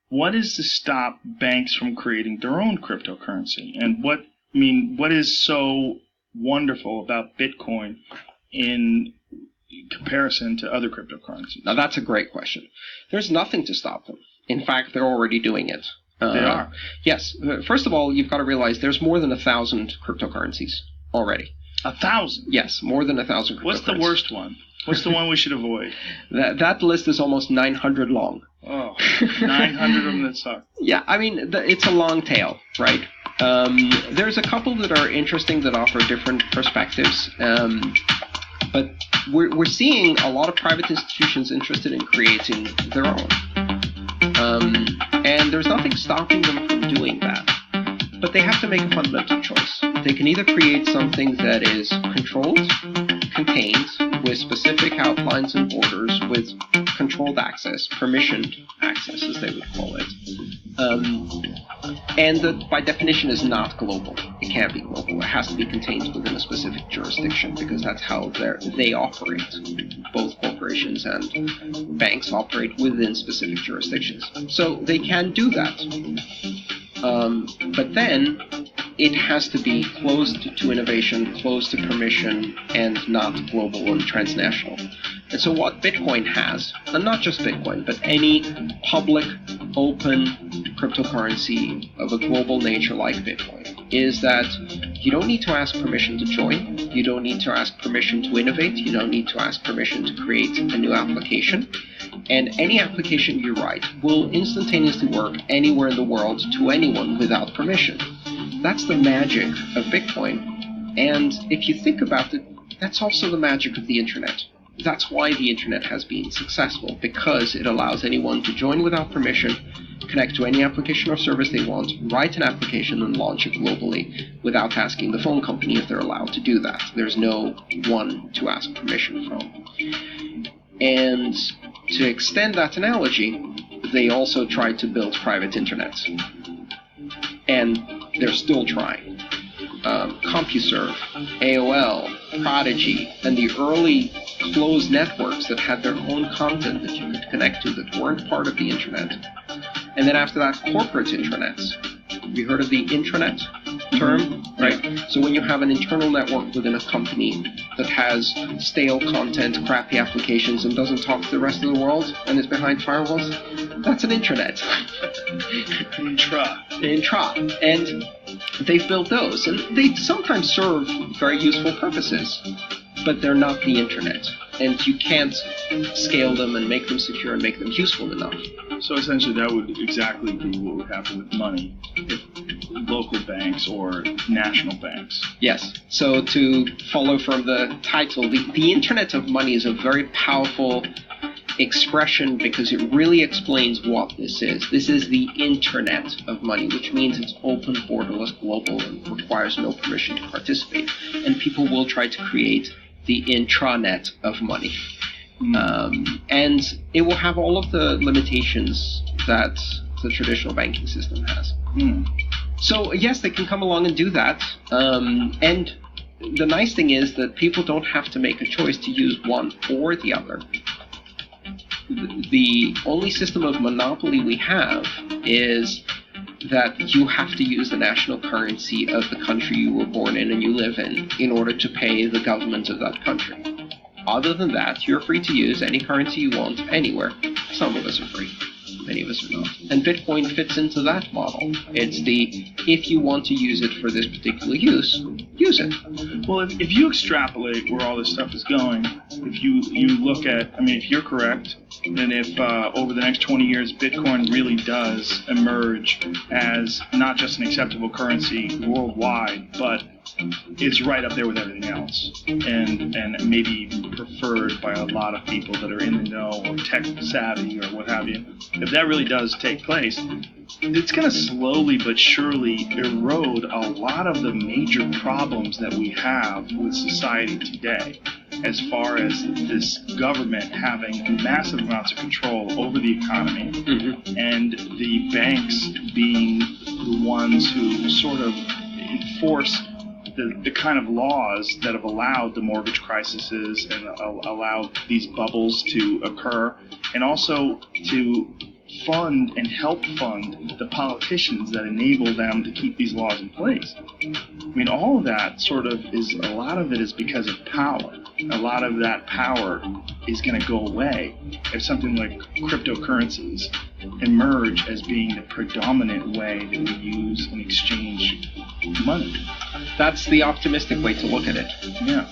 what is to stop banks from creating their own cryptocurrency? And what is so wonderful about Bitcoin in comparison to other cryptocurrencies? Now, that's a great question. There's nothing to stop them. In fact, they're already doing it. They are? Yes. First of all, you've got to realize there's more than 1,000 cryptocurrencies already. 1,000? Yes, more than 1,000 cryptocurrencies. What's the worst one? What's the one we should avoid? That list is almost 900 long. Oh, 900 of them that suck. Yeah, I mean, it's a long tail, right? There's a couple that are interesting that offer different perspectives. But we're seeing a lot of private institutions interested in creating their own. And there's nothing stopping them from doing that. But they have to make a fundamental choice. They can either create something that is controlled, contained, with specific outlines and borders, with controlled access, permissioned access, as they would call it. And that, by definition, is not global. It can't be global. It has to be contained within a specific jurisdiction, because that's how they operate. Both corporations and banks operate within specific jurisdictions. So they can do that. But then it has to be closed to innovation, closed to permission, and not global and transnational. And so what Bitcoin has, and not just Bitcoin, but any public, open cryptocurrency of a global nature like Bitcoin, is that you don't need to ask permission to join, you don't need to ask permission to innovate, you don't need to ask permission to create a new application, and any application you write will instantaneously work anywhere in the world to anyone without permission. That's the magic of Bitcoin, and if you think about it, that's also the magic of the internet. That's why the internet has been successful, because it allows anyone to join without permission, connect to any application or service they want, write an application and launch it globally without asking the phone company if they're allowed to do that. There's no one to ask permission from. And to extend that analogy, they also tried to build private internets. And they're still trying. CompuServe, AOL, Prodigy, and the early closed networks that had their own content that you could connect to that weren't part of the internet. And then after that, corporate intranets. Have you heard of the intranet term? Right. So when you have an internal network within a company that has stale content, crappy applications, and doesn't talk to the rest of the world, and is behind firewalls, that's an intranet. Intra. And they've built those, and they sometimes serve very useful purposes, but they're not the internet. And you can't scale them and make them secure and make them useful enough. So essentially that would exactly be what would happen with money if local banks or national banks. Yes. So to follow from the title, the Internet of Money is a very powerful expression because it really explains what this is. This is the Internet of Money, which means it's open, borderless, global, and requires no permission to participate. And people will try to create the intranet of money. And it will have all of the limitations that the traditional banking system has. So yes, they can come along and do that. And the nice thing is that people don't have to make a choice to use one or the other. The only system of monopoly we have is that you have to use the national currency of the country you were born in and you live in order to pay the government of that country. Other than that, you're free to use any currency you want anywhere. Some of us are free. Many of us are not. And Bitcoin fits into that model. It's the, if you want to use it for this particular use, use it. Well, if you extrapolate where all this stuff is going, if you look at, I mean, if you're correct, and if over the next 20 years Bitcoin really does emerge as not just an acceptable currency worldwide, but it's right up there with everything else, and maybe even preferred by a lot of people that are in the know or tech savvy or what have you. If that really does take place, it's going to slowly but surely erode a lot of the major problems that we have with society today, as far as this government having massive amounts of control over the economy, and the banks being the ones who sort of enforce the kind of laws that have allowed the mortgage crises and allowed these bubbles to occur, and also to fund and help fund the politicians that enable them to keep these laws in place. I mean, all of that sort of is, a lot of it is because of power. A lot of that power is going to go away if something like cryptocurrencies emerge as being the predominant way that we use and exchange money. That's the optimistic way to look at it. Yeah.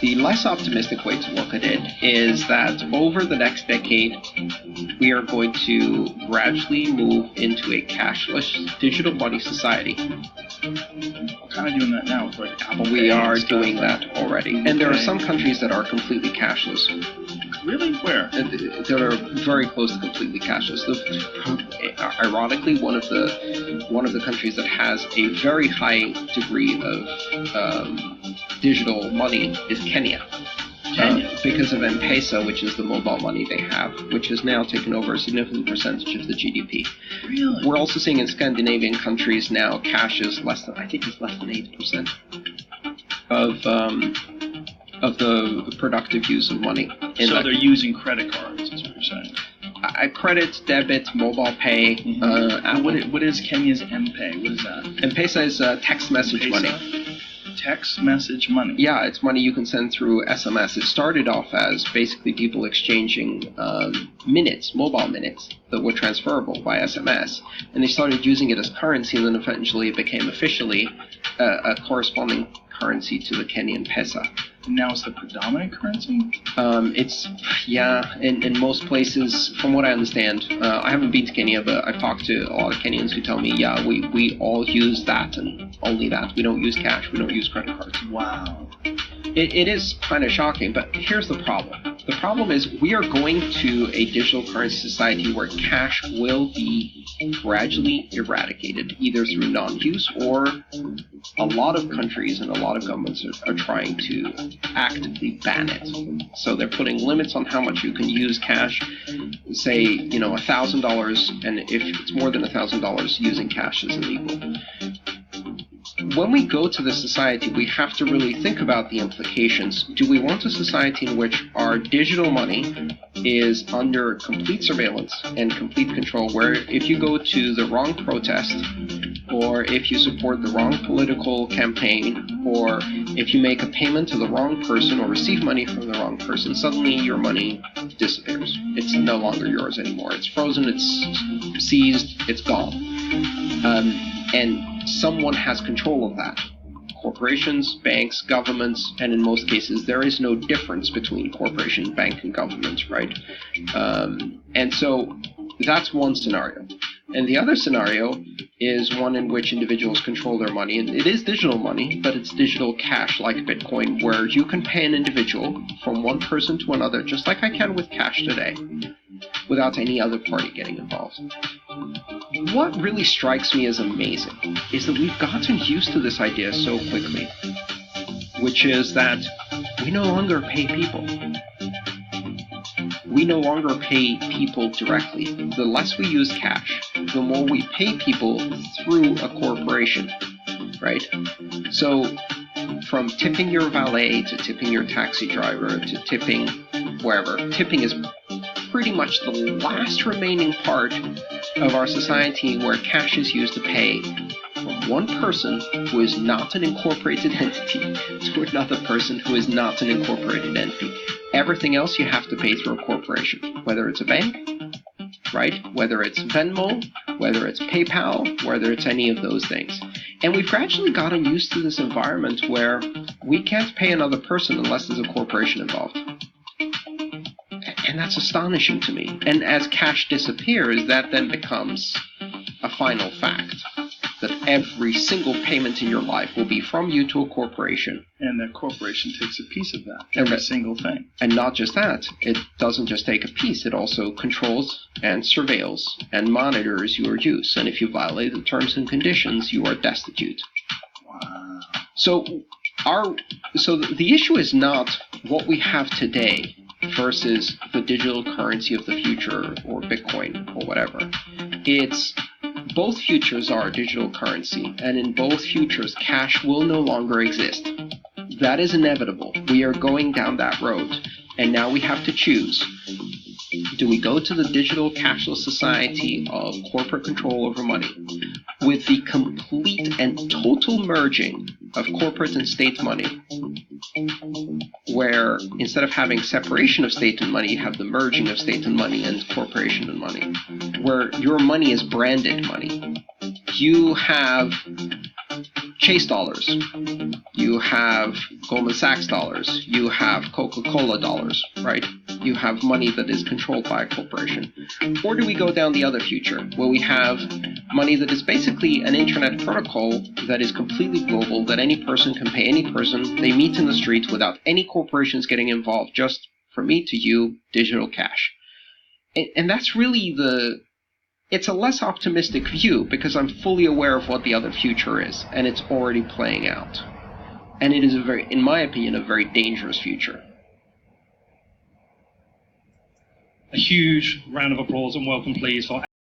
The less optimistic way to look at it is that over the next decade, we are going to gradually move into a cashless digital money society. We're kind of doing that now with like Apple Pay. We are doing that already. And there are some countries that are completely cashless. Really? Where? That are very close to completely cashless. Ironically, one of the countries that has a very high degree of digital money is Kenya. Because of M-Pesa, which is the mobile money they have, which has now taken over a significant percentage of the GDP. Really? We're also seeing in Scandinavian countries now cash is less than 8% of the productive use of money. So they're using credit cards, is what you're saying. Credit, debit, mobile pay. What is Kenya's M-Pay? What is that? M-Pesa is text message money. Text message money? Yeah, it's money you can send through SMS. It started off as basically people exchanging minutes, mobile minutes, that were transferable by SMS. And they started using it as currency, and then eventually it became officially a corresponding currency to the Kenyan pesa. And now it's the predominant currency? In most places, from what I understand, I haven't been to Kenya, but I've talked to a lot of Kenyans who tell me, we all use that and only that. We don't use cash, we don't use credit cards. Wow. It is kind of shocking, but here's the problem. The problem is we are going to a digital currency society where cash will be gradually eradicated, either through non-use or a lot of countries and a lot of governments are trying to actively ban it. So they're putting limits on how much you can use cash. Say, $1,000, and if it's more than $1,000, using cash is illegal. When we go to this society, we have to really think about the implications. Do we want a society in which our digital money is under complete surveillance and complete control, where if you go to the wrong protest, or if you support the wrong political campaign, or if you make a payment to the wrong person or receive money from the wrong person, suddenly your money disappears. It's no longer yours anymore. It's frozen, it's seized, it's gone. And someone has control of that. Corporations, banks, governments, and in most cases there is no difference between corporation, bank, and government, right? And so that's one scenario. And the other scenario is one in which individuals control their money. And it is digital money, but it's digital cash like Bitcoin, where you can pay an individual from one person to another, just like I can with cash today, without any other party getting involved. What really strikes me as amazing is that we've gotten used to this idea so quickly, which is that we no longer pay people. We no longer pay people directly. The less we use cash, the more we pay people through a corporation, right? So from tipping your valet to tipping your taxi driver to tipping wherever, tipping is pretty much the last remaining part of our society where cash is used to pay from one person who is not an incorporated entity to another person who is not an incorporated entity. Everything else you have to pay through a corporation, whether it's a bank, right? Whether it's Venmo, whether it's PayPal, whether it's any of those things. And we've gradually gotten used to this environment where we can't pay another person unless there's a corporation involved. And that's astonishing to me. And as cash disappears, that then becomes a final fact, that every single payment in your life will be from you to a corporation. And that corporation takes a piece of that, every single thing. And not just that, it doesn't just take a piece, it also controls and surveils and monitors your use. And if you violate the terms and conditions, you are destitute. Wow. So the issue is not what we have today versus the digital currency of the future, or Bitcoin, or whatever. It's both futures are digital currency, and in both futures, cash will no longer exist. That is inevitable. We are going down that road, and now we have to choose. Do we go to the digital cashless society of corporate control over money with the complete and total merging of corporate and state money, where instead of having separation of state and money, you have the merging of state and money and corporation and money, where your money is branded money? You have Chase dollars, you have Goldman Sachs dollars, you have Coca-Cola dollars, right? You have money that is controlled by a corporation. Or do we go down the other future, where we have money that is basically an internet protocol that is completely global, that any person can pay any person, they meet in the streets without any corporations getting involved, just from me to you, digital cash. And that's really it's a less optimistic view, because I'm fully aware of what the other future is, and it's already playing out. And it is in my opinion, a very dangerous future. A huge round of applause and welcome, please, for